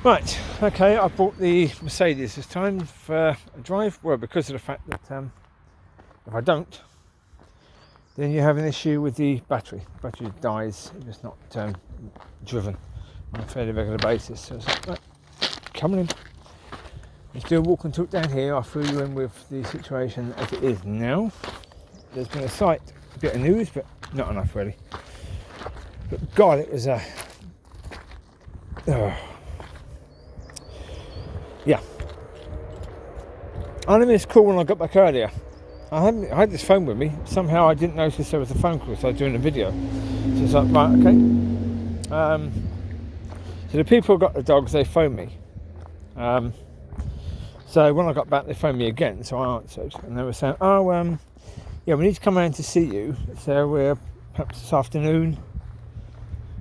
Right, okay, I bought the Mercedes this time for a drive. Well, because of the fact that if I don't, then you have an issue with the battery. The battery dies if it's not driven on a fairly regular basis. So it's like, right, come on in. Let's do a walk and talk down here. I'll fill you in with the situation as it is now. There's been a slight bit of news, but not enough really. But God, it was a... yeah. I only missed a call when I got back earlier. I had this phone with me. Somehow I didn't notice there was a phone call, so I was doing a video. So it's like, right, okay. So the people who got the dogs, they phoned me. So when I got back, they phoned me again, so I answered. And they were saying, yeah, we need to come around to see you. So we're perhaps this afternoon.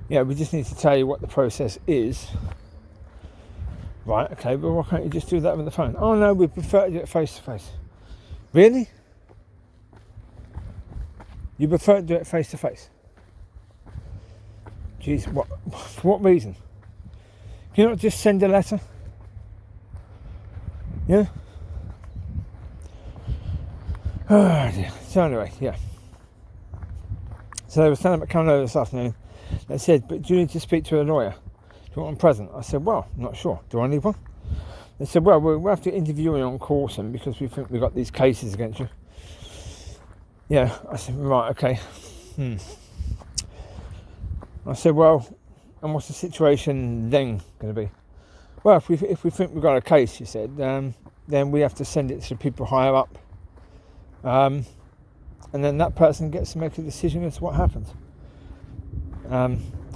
Yeah, we just need to tell you what the process is. Right, okay, but why can't you just do that over the phone? Oh no, we prefer to do it face to face. Really? You prefer to do it face to face? Jeez, what? For what reason? Can you not just send a letter? Yeah? Oh dear. So anyway, yeah. So they were standing up coming over this afternoon. They said, but do you need to speak to a lawyer? Do you want one present? I said, well, I'm not sure. Do I need one? They said, well, we'll have to interview you on caution because we think we've got these cases against you. Yeah, I said, right, okay. I said, well, and what's the situation then going to be? Well, if we think we've got a case, she said, then we have to send it to people higher up. And then that person gets to make a decision as to what happens.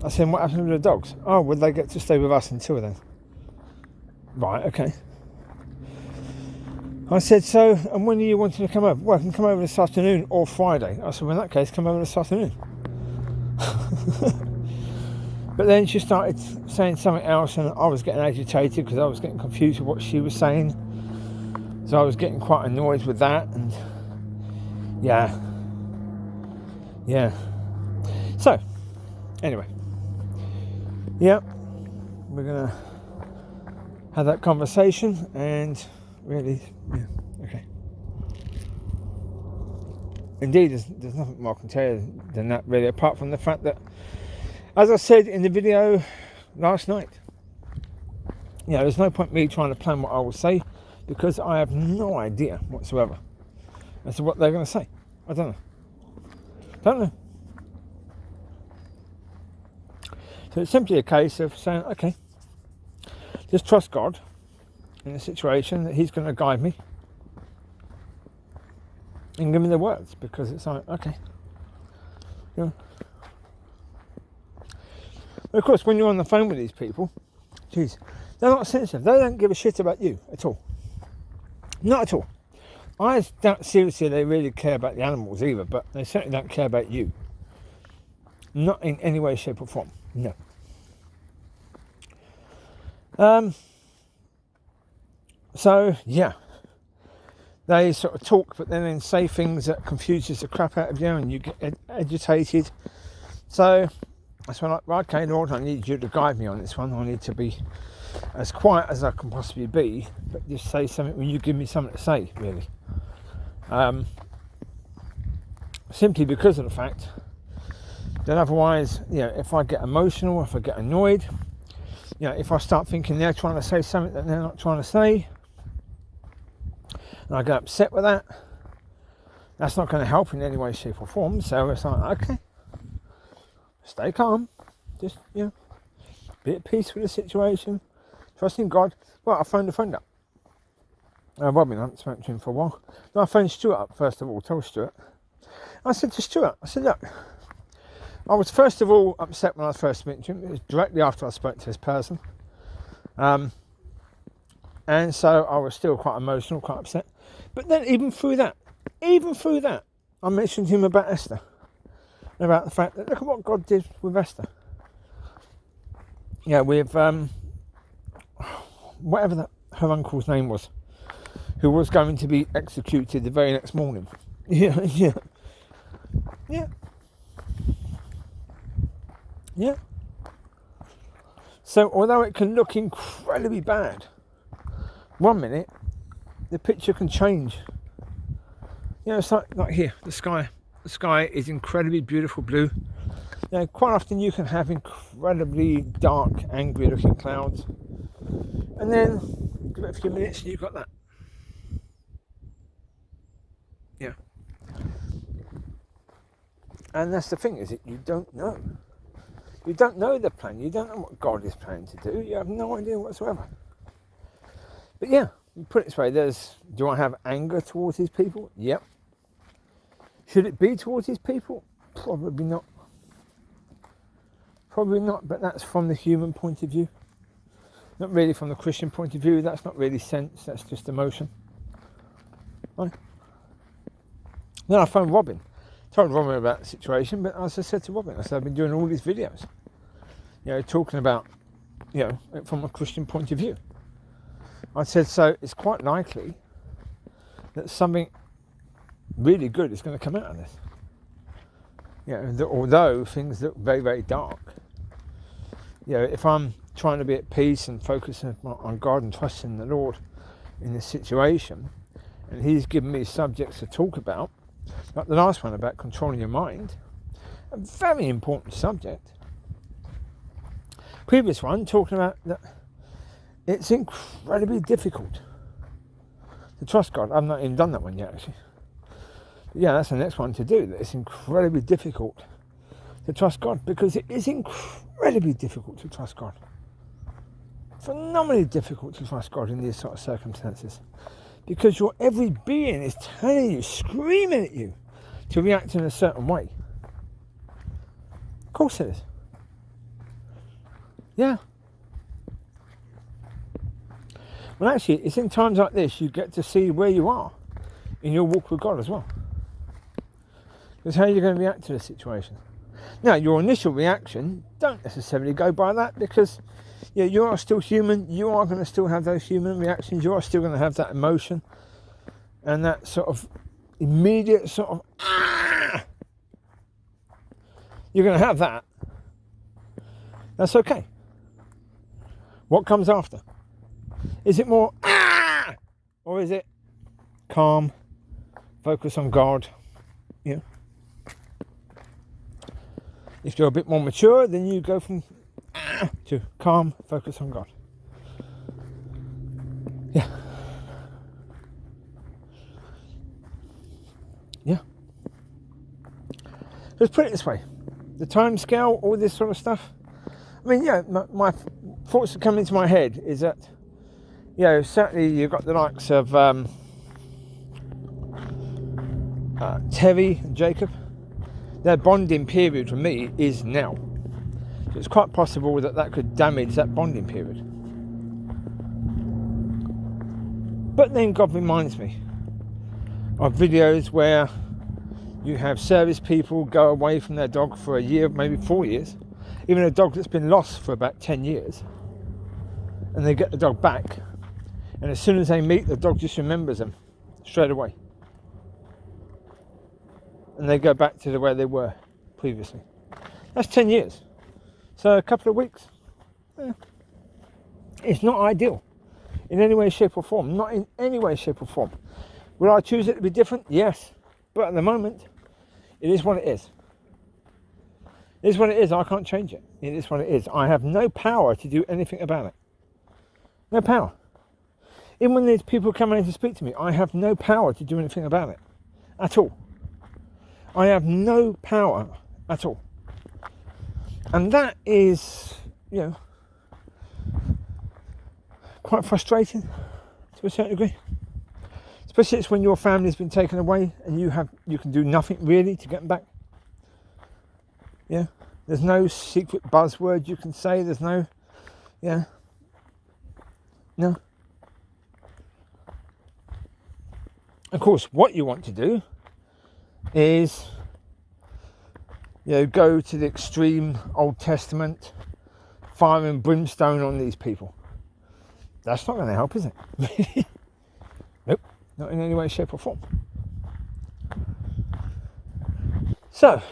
I said, what happens with the dogs? Oh, would they get to stay with us until then? Right, okay. I said, so, and when are you wanting to come over? Well, I can come over this afternoon or Friday. I said, well, in that case, come over this afternoon. But then she started saying something else, and I was getting agitated because I was getting confused with what she was saying. So I was getting quite annoyed with that, and yeah. So, anyway, yeah, we're gonna have that conversation, and really, yeah, okay. Indeed, there's nothing more I can tell you than that, really, apart from the fact that, as I said in the video last night, there's no point me trying to plan what I will say because I have no idea whatsoever as to what they're going to say. I don't know. So it's simply a case of saying, okay, just trust God in the situation that He's going to guide me and give me the words, because it's like, okay, But of course, when you're on the phone with these people, geez, they're not sensitive. They don't give a shit about you at all. Not at all. I doubt seriously they really care about the animals either, but they certainly don't care about you. Not in any way, shape or form. No. So, yeah. They sort of talk, but then say things that confuses the crap out of you and you get agitated. So, that's when right, okay, Lord, I need you to guide me on this one. I need to be as quiet as I can possibly be, but just say something when you give me something to say, really. Simply because of the fact that otherwise, if I get emotional, if I get annoyed, if I start thinking they're trying to say something that they're not trying to say, and I get upset with that, that's not going to help in any way, shape or form. So it's like, okay, stay calm, just, be at peace with the situation, trust in God. Well, I phoned a friend up. Robin, I haven't spoken to him for a while. No, I phoned Stuart up, first of all, told Stuart. I said to Stuart, look, I was first of all upset when I was first speaking to him. It was directly after I spoke to this person. And so I was still quite emotional, quite upset. But then even through that, I mentioned to him about Esther. About the fact that look at what God did with Esther. With whatever her uncle's name was, who was going to be executed the very next morning. Yeah. So although it can look incredibly bad, 1 minute the picture can change. You know, it's like here, the sky. The sky is incredibly beautiful blue. You know, quite often you can have incredibly dark, angry looking clouds, and then give it a few minutes and you've got that. Yeah. And that's the thing, is that you don't know. You don't know the plan. You don't know what God is planning to do. You have no idea whatsoever. But yeah, put it this way, do I have anger towards these people? Yep. Should it be towards these people? Probably not. Probably not, but that's from the human point of view. Not really from the Christian point of view. That's not really sense, that's just emotion. Right? Then I phoned Robin. Told Robin about the situation, but as I said to Robin, I said, I've been doing all these videos, you know, talking about, you know, from a Christian point of view. I said, so it's quite likely that something really good is going to come out of this. You know, that although things look very, very dark, you know, if I'm trying to be at peace and focusing on God and trusting the Lord in this situation, and He's given me subjects to talk about, like the last one about controlling your mind, a very important subject. Previous one talking about that it's incredibly difficult to trust God. I've not even done that one yet, actually. But yeah, that's the next one to do. That it's incredibly difficult to trust God, because it is incredibly difficult to trust God. Phenomenally difficult to trust God in these sort of circumstances, because your every being is telling you, screaming at you to react in a certain way. Of course it is. Yeah. Well, actually, it's in times like this you get to see where you are in your walk with God as well. Because how you're going to react to the situation. Now, your initial reaction, don't necessarily go by that, because yeah, you are still human. You are going to still have those human reactions. You are still going to have that emotion and that sort of immediate sort of ah. You're going to have that. That's okay. What comes after? Is it more ah, or is it calm, focus on God? You know? If you're a bit more mature, then you go from to calm, focus on God. Yeah. Yeah. Let's put it this way. The time scale, all this sort of stuff. I mean, yeah, my thoughts that come into my head is that, you know, certainly you've got the likes of Teri and Jacob. Their bonding period for me is now. So it's quite possible that that could damage that bonding period. But then God reminds me of videos where you have service people go away from their dog for a year, maybe 4 years, even a dog that's been lost for about 10 years, and they get the dog back, and as soon as they meet, the dog just remembers them straight away, and they go back to where they were previously. That's 10 years. So a couple of weeks. It's not ideal in any way, shape or form. Not in any way, shape or form. Will I choose it to be different? Yes. But at the moment, it is what it is. It is what it is. I can't change it. It is what it is. I have no power to do anything about it. No power. Even when there's people coming in to speak to me, I have no power to do anything about it. At all. I have no power at all. And that is, you know, quite frustrating to a certain degree. Especially it's when your family's been taken away and you can do nothing really to get them back. Yeah. There's no secret buzzword you can say. There's no, yeah. No. Of course, what you want to do is, you know, go to the extreme Old Testament, fire and brimstone on these people. That's not going to help, is it? Nope, not in any way, shape or form. So,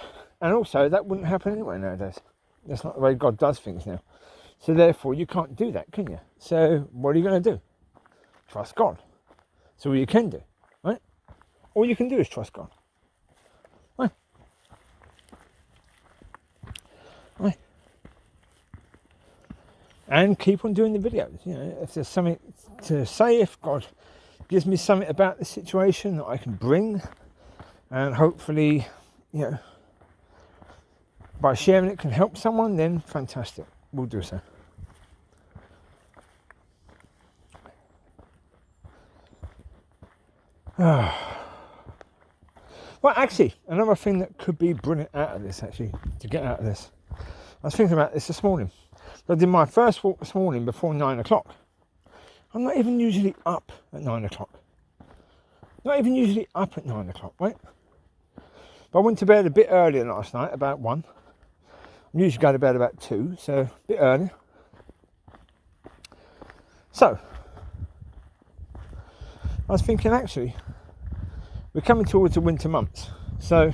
and also that wouldn't happen anyway nowadays. That's not the way God does things now. So therefore, you can't do that, can you? So what are you going to do? Trust God. So what you can do, right? All you can do is trust God. Right? Right? And keep on doing the videos. You know, if there's something to say, if God gives me something about the situation that I can bring, and hopefully, you know, by sharing it can help someone, then fantastic. We'll do so. Well, actually, another thing that could be brilliant out of this, actually, to get out of this. I was thinking about this morning. I did my first walk this morning before 9 o'clock. I'm not even usually up at 9 o'clock. Not even usually up at 9 o'clock, right? But I went to bed a bit earlier last night, about 1. I usually go to bed about 2, so a bit early. So, I was thinking, actually, we're coming towards the winter months. So,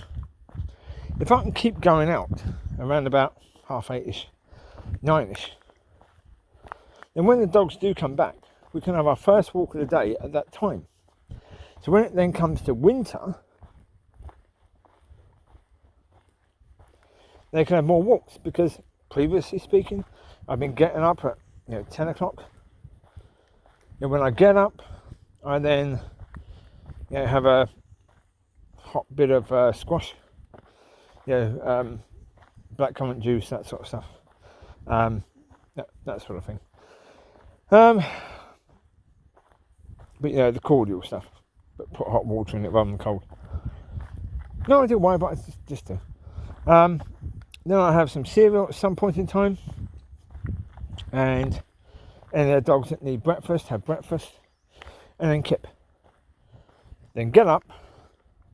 if I can keep going out around about 8:30ish, 9ish, then when the dogs do come back, we can have our first walk of the day at that time. So when it then comes to winter, they can have more walks, because previously speaking, I've been getting up at 10 o'clock. And when I get up, I then have a hot bit of squash, blackcurrant juice, that sort of stuff, that sort of thing. But the cordial stuff, but put hot water in it rather than cold. No idea why, but I just do. Then I have some cereal at some point in time, and the dogs that need breakfast have breakfast, and then kip. Then get up,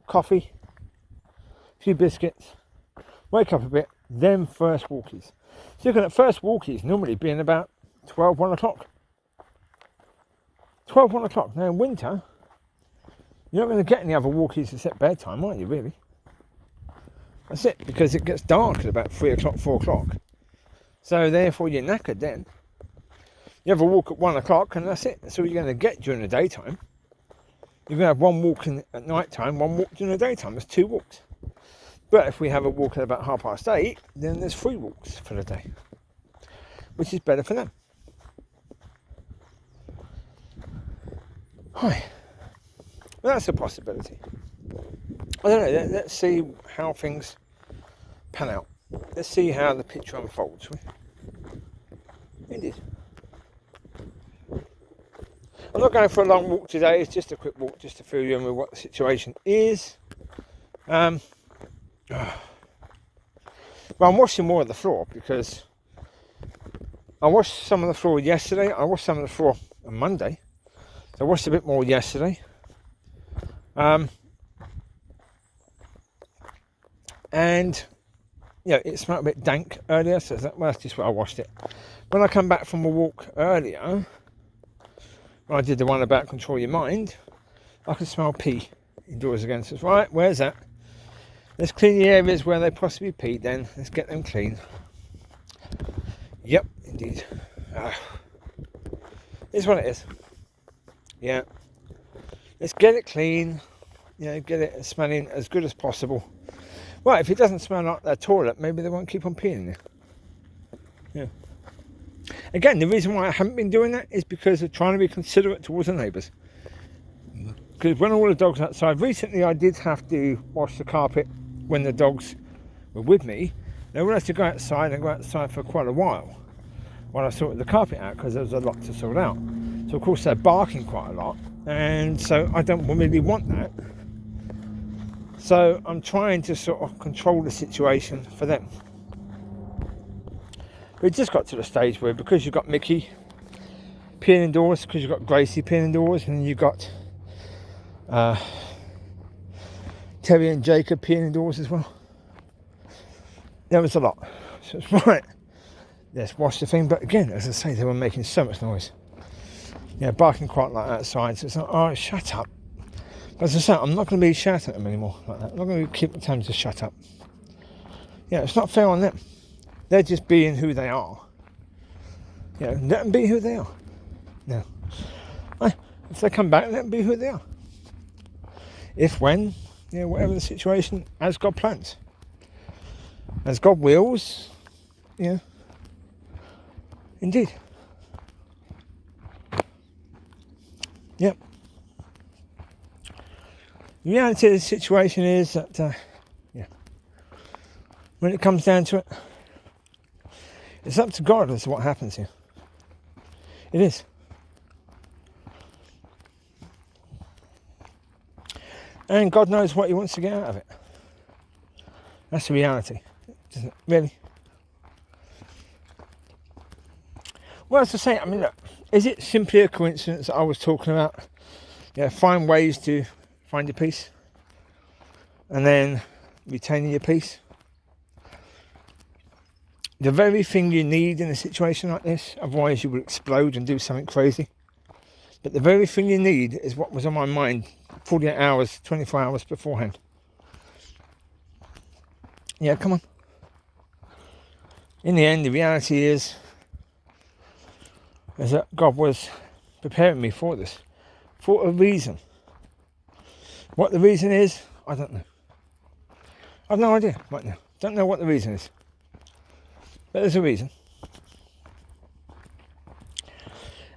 coffee, a few biscuits, wake up a bit, then first walkies. So looking at first walkies normally being about 12, 1 o'clock. 12, 1 o'clock. Now in winter, you're not going to get any other walkies except bedtime, aren't you, really? That's it, because it gets dark at about 3 o'clock, 4 o'clock. So therefore you're knackered then. You have a walk at 1 o'clock and that's it. That's all you're going to get during the daytime. You're going to have one walk at night time, one walk during the daytime. There's 2 walks. But if we have a walk at about 8:30, then there's 3 walks for the day, which is better for them. Hi. Well, that's a possibility. I don't know, let's see how things pan out. Let's see how the picture unfolds. Indeed. I'm not going for a long walk today, it's just a quick walk just to fill you in with what the situation is. Well, I'm washing more of the floor because I washed some of the floor yesterday. I washed some of the floor on Monday. So I washed a bit more yesterday. And it smelled a bit dank earlier, so that's just where I washed it. When I come back from a walk earlier, when I did the one about control your mind, I could smell pee indoors again. So it's right, where's that? Let's clean the areas where they possibly peed then. Let's get them clean. Yep, indeed. It's what it is. Yeah. Let's get it clean. Get it smelling as good as possible. Well, if it doesn't smell like their toilet, maybe they won't keep on peeing there. Yeah. Again, the reason why I haven't been doing that is because of trying to be considerate towards the neighbours. Because when all the dogs outside, recently I did have to wash the carpet when the dogs were with me. They would have to go outside and go outside for quite a while I sorted the carpet out, because there was a lot to sort out. So of course they're barking quite a lot, and so I don't really want that. So I'm trying to sort of control the situation for them. We just got to the stage where, because you've got Micky peeing indoors, because you've got Gracie peeing indoors, and you've got Teri and Jacob peeing indoors as well. There was a lot. So it's right. Let's wash the thing. But again, as I say, they were making so much noise. Barking quite like outside. So it's like, all right, shut up. But as I say, I'm not going to be shouting at them anymore like that. I'm not going to keep telling them to shut up. It's not fair on them. They're just being who they are. You know, let them be who they are. Now, if they come back, let them be who they are. If, when, you know, whatever the situation, as God plans, as God wills, you know, indeed. Yep. The reality of the situation is that, when it comes down to it, it's up to God as to what happens here. It is. And God knows what he wants to get out of it. That's the reality. Isn't it? Really. Well, as I say, I mean, look, is it simply a coincidence that I was talking about, find ways to find your peace and then retaining your peace? The very thing you need in a situation like this, otherwise you would explode and do something crazy. But the very thing you need is what was on my mind 48 hours, 24 hours beforehand. Yeah, come on. In the end, the reality is that God was preparing me for this, for a reason. What the reason is, I don't know. I've no idea right now. Don't know what the reason is. But there's a reason.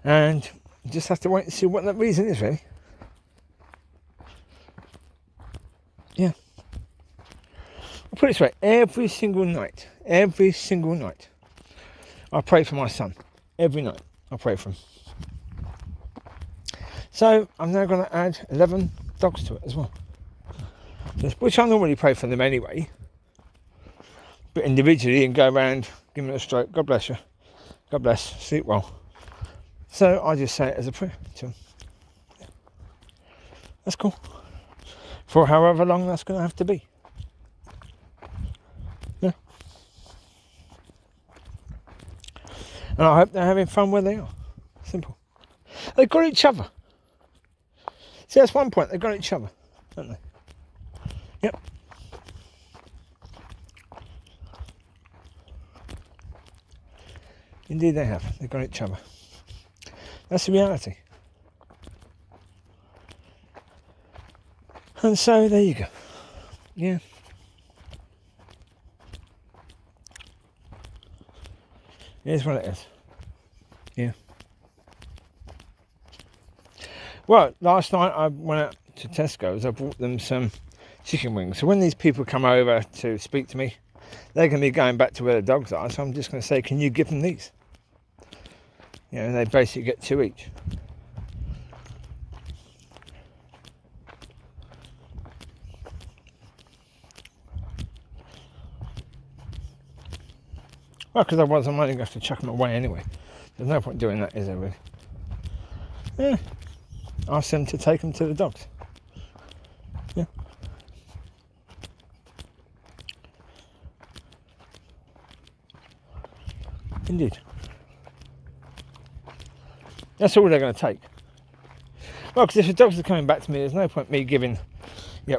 And you just have to wait and see what that reason is, really. Yeah. I'll put it this way, every single night, I pray for my son. Every night, I pray for him. So, I'm now going to add 11 dogs to it as well. Which I normally pray for them anyway. But individually, and go around, give them a stroke, God bless you, God bless, sleep well. So I just say it as a prayer to them. Yeah. That's cool. For however long that's going to have to be. Yeah. And I hope they're having fun where they are. Simple. They've got each other. See, that's one point, they've got each other, don't they? Yep. Indeed they have. They've got each other. That's the reality. And so there you go. Yeah. It is what it is. Yeah. Well, last night I went out to Tesco's. I bought them some chicken wings. So when these people come over to speak to me, they're going to be going back to where the dogs are. So I'm just going to say, can you give them these? You know, they basically get 2 each. Well, because otherwise I'm only going to have to chuck them away anyway. There's no point doing that, is there really? Yeah. Ask them to take them to the dogs. Yeah. Indeed. That's all they're going to take. Well, because if the dogs are coming back to me, there's no point me giving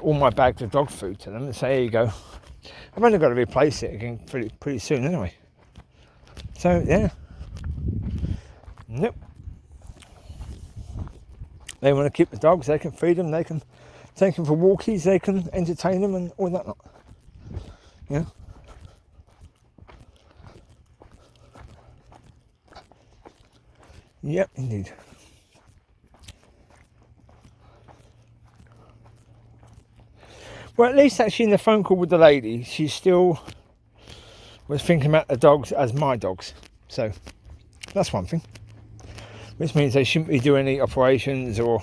all my bags of dog food to them and say, here you go. I've only got to replace it again pretty soon anyway. So, yeah. Nope. They want to keep the dogs, they can feed them, they can take them for walkies, they can entertain them and all that lot. Yeah. Yep, indeed. Well, at least actually in the phone call with the lady, she still was thinking about the dogs as my dogs. So, that's one thing. Which means they shouldn't be doing any operations or,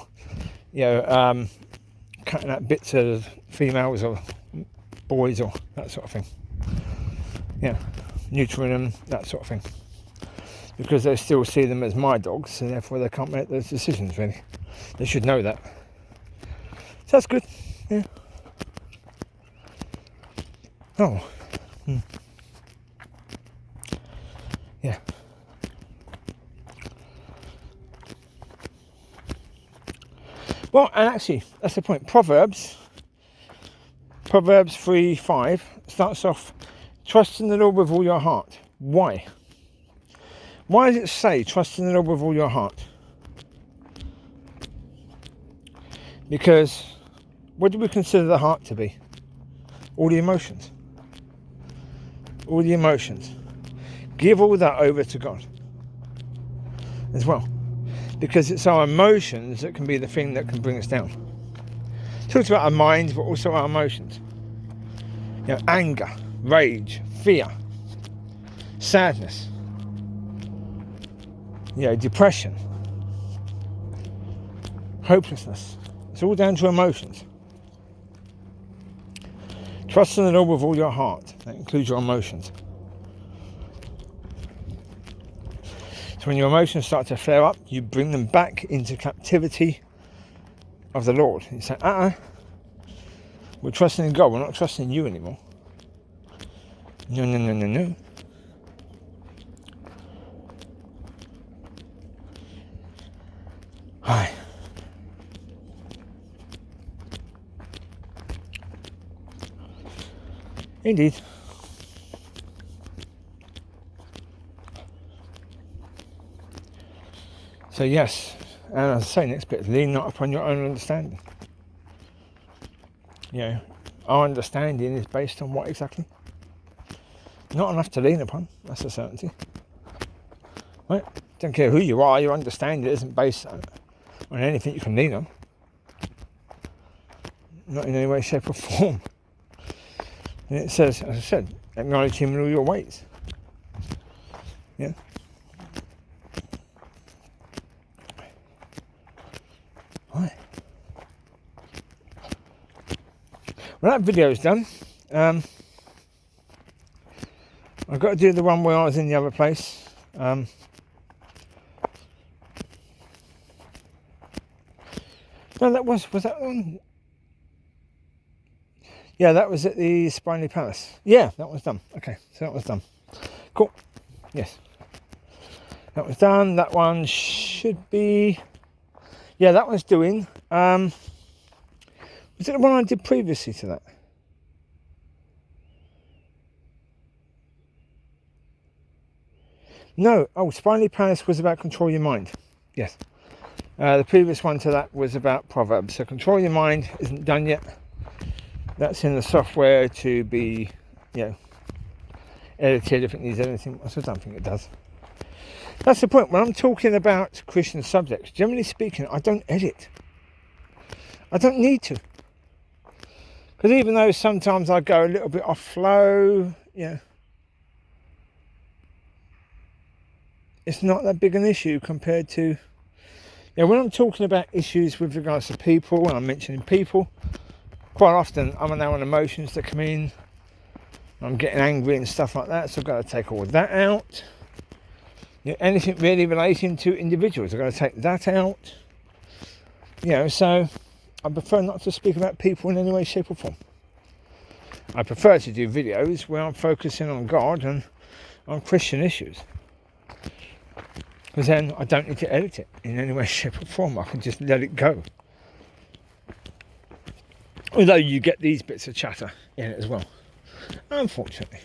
cutting out bits of females or boys or that sort of thing. Yeah, neutering them, that sort of thing. Because they still see them as my dogs, so therefore they can't make those decisions, really. They should know that. So that's good, yeah. Oh. Yeah. Well, and actually, that's the point. Proverbs 3:5 starts off, trust in the Lord with all your heart. Why? Why does it say trust in the Lord with all your heart? Because what do we consider the heart to be? All the emotions. All the emotions. Give all that over to God as well. Because it's our emotions that can be the thing that can bring us down. Talks about our minds, but also our emotions. You know, anger, rage, fear, sadness, you know, depression, hopelessness. It's all down to emotions. Trust in the Lord with all your heart. That includes your emotions. So when your emotions start to flare up, you bring them back into captivity of the Lord. You say, we're trusting in God, we're not trusting you anymore. No, no, no, no, no. Hi. Indeed. So yes, and as I say, next bit, lean not upon your own understanding. You know, our understanding is based on what exactly? Not enough to lean upon, that's a certainty. Right? Don't care who you are, your understanding isn't based on anything you can lean on. Not in any way, shape or form. And it says, as I said, acknowledge him in all your ways. Yeah. Right. Well, that video's done. I've got to do the one where I was in the other place. No, that was that one? Yeah, that was at the Spiny Palace. Yeah, that was done. Okay, so that was done. Cool. Yes. That was done. That one should be... Yeah, that one's doing. Was it the one I did previously to that? No. Oh, Spiny Palace was about control your mind. Yes. The previous one to that was about Proverbs. So control your mind isn't done yet. That's in the software to be, you know, edited if it needs editing. I don't think it does. That's the point. When I'm talking about Christian subjects, generally speaking, I don't edit. I don't need to. Because even though sometimes I go a little bit off flow, yeah, it's not that big an issue compared to, when I'm talking about issues with regards to people, and I'm mentioning people, quite often I'm now on emotions that come in. I'm getting angry and stuff like that, so I've got to take all of that out. Anything really relating to individuals, I've got to take that out. So I prefer not to speak about people in any way, shape or form. I prefer to do videos where I'm focusing on God and on Christian issues. Because then I don't need to edit it in any way, shape or form. I can just let it go. Although you get these bits of chatter in it as well, unfortunately.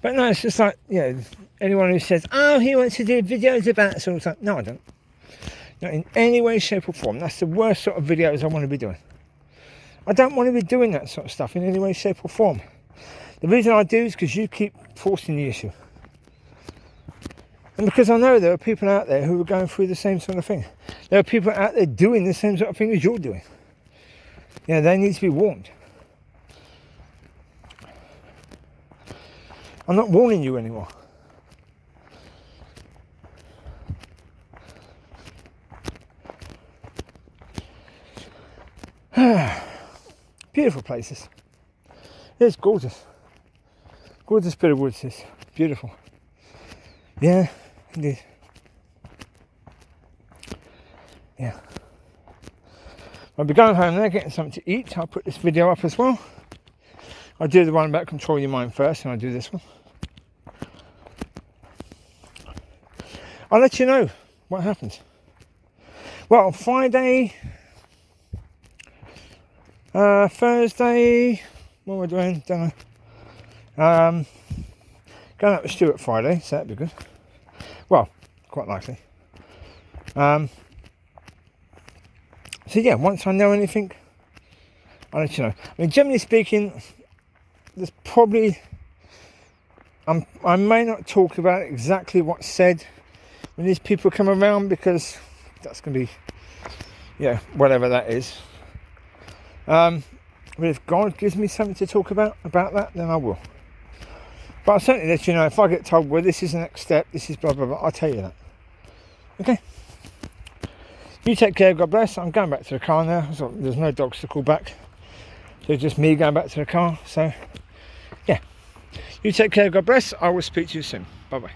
But no, it's just like, anyone who says, oh, he wants to do videos about sort of stuff. No, I don't. Not in any way, shape or form. That's the worst sort of videos I want to be doing. I don't want to be doing that sort of stuff in any way, shape or form. The reason I do is because you keep forcing the issue. And because I know there are people out there who are going through the same sort of thing. There are people out there doing the same sort of thing as you're doing. They need to be warned. I'm not warning you anymore. Beautiful places. It's gorgeous. Gorgeous bit of woods. It's beautiful. Yeah, indeed. Yeah. I'll be going home there, getting something to eat. I'll put this video up as well. I'll do the one about control your mind first, and I'll do this one. I'll let you know what happens. Well, Friday, Thursday, what we're doing, don't know. Going out with Stuart Friday, so that'd be good. Well, quite likely. So yeah, once I know anything, I'll let you know. I mean, generally speaking, there's probably I may not talk about exactly what's said when these people come around, because that's going to be, yeah, whatever that is. But if God gives me something to talk about that, then I will. But I'll certainly let you know if I get told, well, this is the next step, this is blah, blah, blah, I'll tell you that. Okay? You take care, God bless. I'm going back to the car now, so there's no dogs to call back. So it's just me going back to the car, so, yeah. You take care, God bless. I will speak to you soon. Bye-bye.